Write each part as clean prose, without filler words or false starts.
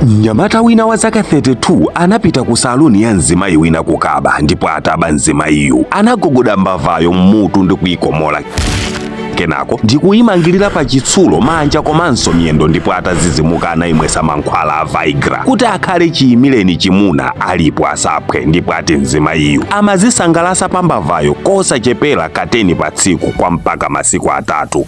Mnyamata wina wa zaka 32 anapita ku saluni ya mzimayi wina kukaba, ndipo ataba mzimayiyu anagogoda mbavayo mmutu ndi kuyikomola. Kenako ndikuyimangirira pa chitsulo manja komanso miyendo, ndipo atazizimuka anayimwesa mankhwala a Viagra kuti akhale chiyimileni chimuna alipo asaphwe, ndipo ati mzimayiyu amazisangalasa pa mbavayo kosachepera kateni pa tsiku kwa mpaka masiku 3.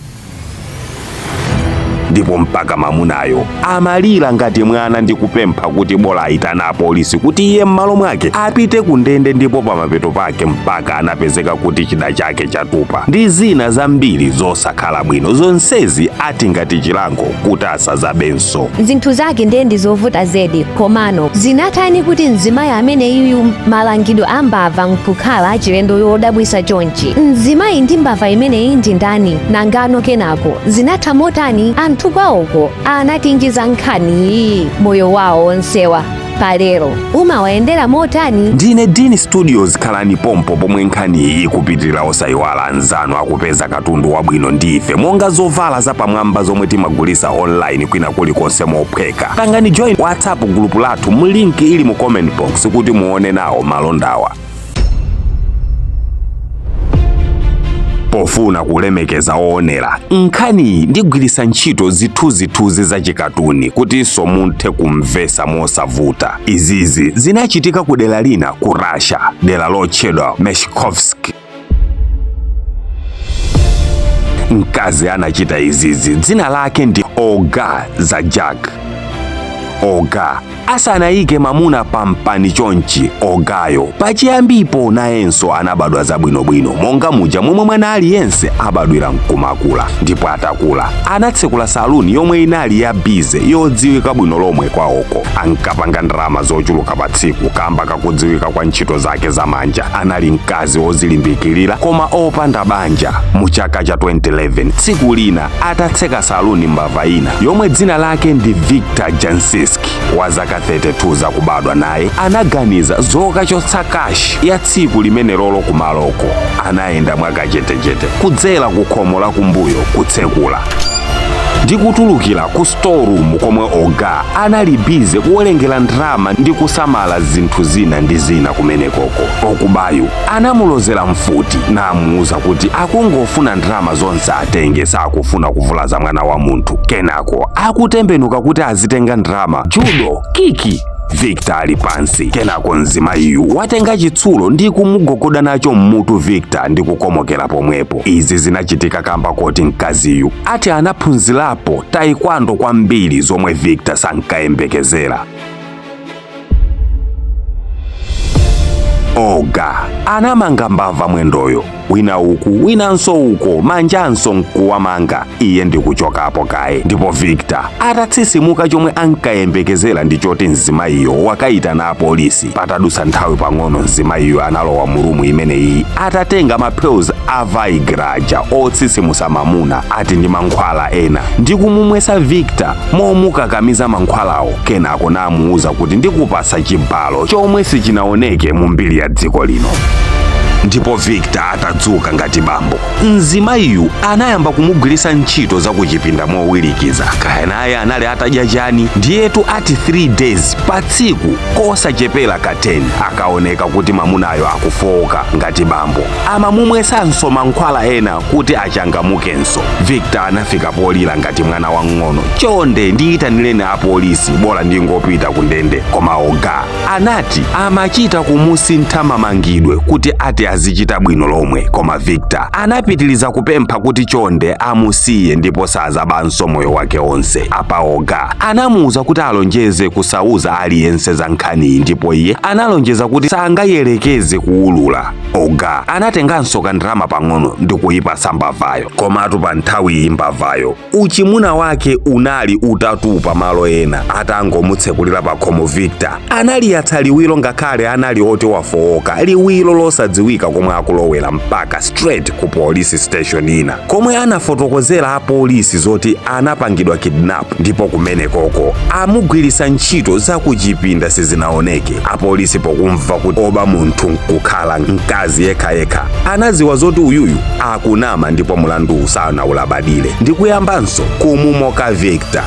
Ndipo mpaka mamunayo amalira ngati mwana ndi kupempha kuti bola aitana apolisi kuti iye m'malo mwake apite ku ndende, ndipo pamapeto pake mpaka anapezeka kuti chida chake chatupa ndi zina zambiri zosakhala bwino. Zonsezi ati ngati chilango kuti asazabenso. Zinthu zake ndi zovuta zedi, komano zinatani kuti mzimayi amene iyu malangidwe ambava nkukhala achilendo yodabwisa chonchi. Mzimayi ndi mbava imeneyi ndi ndani nangano? Kenako zinatha motani? Anthu kwawoko anatinjiza nkhani moyo wawo onsewa palero umawayendera motani? Ndine Dini Studios, khalani pompo pomwe nkhani iyi kupitirira osayiwala anzanu akupeza katundu wabwino ndi ife, monga zovala zapamwamba zomwe timagulisa online kwina kulikonse mophweka. Tangani join WhatsApp group lathu, mu link ili mu comment box kuti muone nawo malondawa. Pofuna kulemekeza oonera, nkhani ndigwirisa ntchito zithunzithunzi za chikatuni kuti so munthe kumvesa mosavuta. Izizi zinachitika ku dera lina ku Russia, dera lotchedwa Meshkovsk. Mkazi anachita izizi dzina lake ndi Olga Zajac. Olga asanayike mamuna pampani chonchi, Olgayo pachiyambipo nayenso anabadwa zabwinobwino monga muja momwe mwana aliyense abadwira mkumakula. Ndipo atakula anatsekula saluni yomwe inali ya bize yodziwika bwino lomwe kwawoko. Ankapanga ndalama zochuluka pa tsiku kamba kakudziwika kwa ntchito zake zamanja. Anali mkazi wozilimbikirira koma opanda banja. Mu chaka cha 2011 tsiku lina atatseka saluni mbava ina yomwe dzina lake ndi Viktor Jansiski wa zaka 32 zakubadwa, naye anaganiza zokachotsa kashi ya tsiku limene lolo kumaloko. Anayenda mwakachetechete kudzera ku khomo la kumbuyo kutsekula ndi kutulukira ku storeroom komwe Olga anali bize kuwerengera ndalama ndi kusamala zinthu zina ndi zina kumenekoko. Okubayu anamulozera mfuti namuuza kuti akungofuna ndalama zonse atenge, sakufuna kuvulaza mwana wa munthu. Kenako akutembenuka kuti azitenga ndalama judo kiki. Viktor ali pansi. Kenako mzimayiyu watenga chitsulo ndi kumugogoda nacho mmutu Viktor ndi kukomokera pomwepo. Izi zinachitika kamba koti mkaziyu ati anaphunzirapo taekwondo kwambiri zomwe Viktor sankayembekezera. Olga anamanga mbava mwendoyo, wina uku winanso uko, manjanso nkuwamanga. Iye ndi kuchokapo kaye. Ndipo Viktor atatsisimuka chomwe ankayembekezera ndi choti mzimayiyo wakayitana apolisi. Patadusa nthawi pang'ono mzimayiyo analowa mu rumu imeneyi atatenga mapills a Viagra aja otsisimusa mamuna ati ndi mankhwala ena, ndi kumumwesa Viktor momukakamiza mankhwalawo. Kenako namuuza kuti ndikupasa chibalo chomwe sichinaoneke mu mbiri ya dziko lino. Ndipo Viktor atadzuka ngati bambo. Mzimayiyu anayamba kumugwirisa ntchito za kuchipinda mowirikiza. Kaya naye anali atadya chani? Ndiyetu ati 3 days pa tsiku kosachepera ka 10 akaoneka kuti mamunayo akufoka ngati bambo. Amamumwesanso mankhwala ena kuti achangamukenso. Viktor anafika polira ngati mwana wang'ono. Chonde ndiyitanireni apolisi, bola ndingopita ku ndende. Koma Olga anati amachita kumusintha mamangidwe kuti ati azichita bwino lomwe. Koma Viktor anapitiliza kupempha kuti chonde amusiye ndipo sazabanso moyo wake onse. Apa Olga anamuuza kuti alonjeze kusauza aliyense za nkhani, ndipo iye analonjeza kuti sangayelekeze kuulula. Olga anatenganso kandalama pang'ono ndi kuyipasa mbavayo. Komatu pa nthawi mbavayo uchimuna wake unali utatupa malo ena. Atangomutsekulira pa khomo Viktor analiyatsa liwiro ngakhale anali oti wafowoka, liwiro losadziwika komwe akulowera mpaka straight ku police station ina komwe anafotokozera apolisi zoti anapangidwa kidnap. Ndipo kumenekoko amugwirisa ntchito za kuchipinda sizinaoneke. Apolisi pokumva kuti oba munthu nkukhala mkazi yekha anaziwa zoti uyuyu akunama, ndipo mulandu usanaulabadire ndi kuyambanso kumumoka Viktor.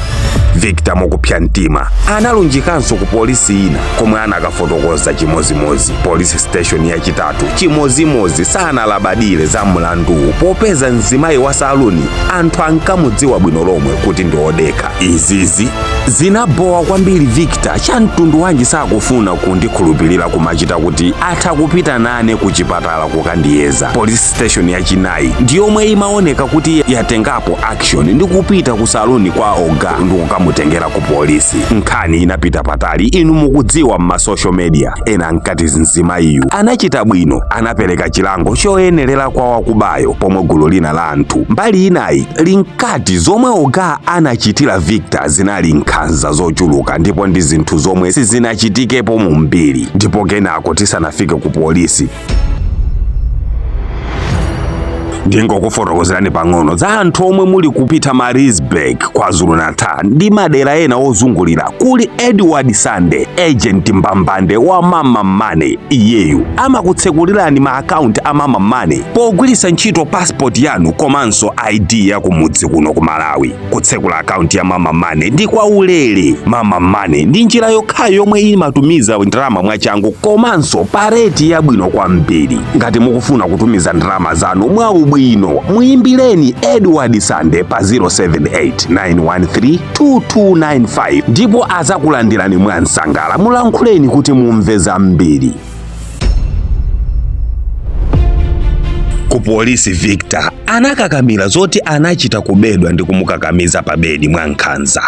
Victor mukupya mtima analunjikanso ku polisi ina komwe anakafotokoza chimozimozi. Police station yachitatu chimozimozi sanalabadire za mlanduwu popeza mzimayi wa saluni anthu ankamudziwa bwino lomwe kuti ndi odekha. Izizi zinabowa kwambiri Victor. Cha mtundu wanji sakufuna kundikhulupirira kumachita kuti atha kupita nane ku chipatala kukandiyeza. Police station yachinayi ndiyomwe imaoneka kuti yatengapo action ndi kupita ku saluni kwa oga ndi kukamutengera ku polisi. Nkhani inapita patali, inu mukudziwa mma social media. Ena ankati mzimayiyu anachita bwino, anapereka chilango choyenerera kwa wakubayo, pomwe gulu lina la anthu mbali inayi linkati zomwe oga anachitira Victor zinali nkhanza zochuluka ndipo ndi zinthu zomwe sizinachitikepo mu mbiri. Ndipo kenako tisanafike ku polisi ndingokufotokozerani pang'ono za anthu omwe muli kupita Maritzburg, KwaZulu-Natal ndi madera ena ozungulira. Kuli Edward Sande, agent mbambande wa Mama Money. Iyeyu amakutsekulirani ma account a Mama Money pogwiritsa ntchito passport yanu komanso ID ya kumudzi kuno ku Malawi. Kutsekula account ya Mama Money ndi kwa ulere. Mama Money ndi njira yokhayo yomwe imatumiza ndalama mwachangu komanso pareti yabwino kwambiri. Ngati mukufuna kutumiza ndalama zanu mwa bwino muyimbireni Edward Sande pa 078-913-2295 ndipo azakulandirani mwansangala. Mulankhuleni kuti mumve zambiri. Ku polisi Victor anakakamira zoti anachita kubedwa ndi kumukakamiza pa bedi mwa nkhanza.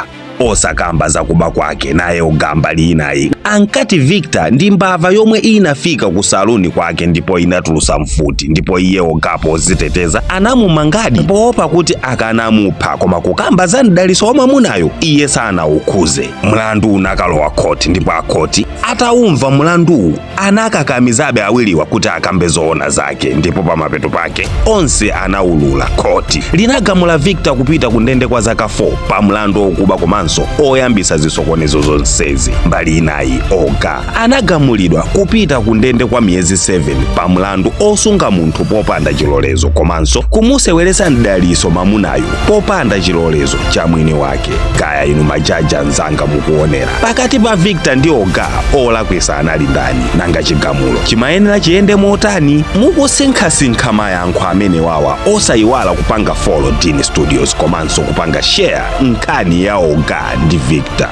Osakamba za kuba kwake naye ogamba linayi ankati Victor ndi mbava yomwe inafika ku saluni kwake ndipo inatulusa mfuti, ndipo iye ogapo ziteteza anamumangadi poopa kuti akanamupha, koma kukamba za mdaliso wa mwamunayo iye sanawukhuze. Mlandu unakalowa khoti ndipo akhoti ataumva mlanduwu anakakamizabe awiriwa kuti akambe zoona zake, ndipo pamapeto pake onse anaulula. Khoti linagamula Victor kupita ku ndende kwa zaka 4 pa mlandu okuba komanso oyambisa zisokonezo zonsezi. Mbali inayi oga anagamulidwa kupita ku ndende kwa miyezi 7 pa mlandu osunga munthu popanda chilolezo komanso kumuseweresa mdaliso mamunayo popanda chilolezo cha mwini wake. Kaya inu majaji anzanga mukuonera pakati pa Victor ndi oga olakwisa anali ndani, nanga chigamulo chimayenera chiyende motani? Mukusinkhasinkha mayankho amene wawa osayiwala kupanga follow Dini Studios komanso kupanga share nkhani ya oga ndi Victor.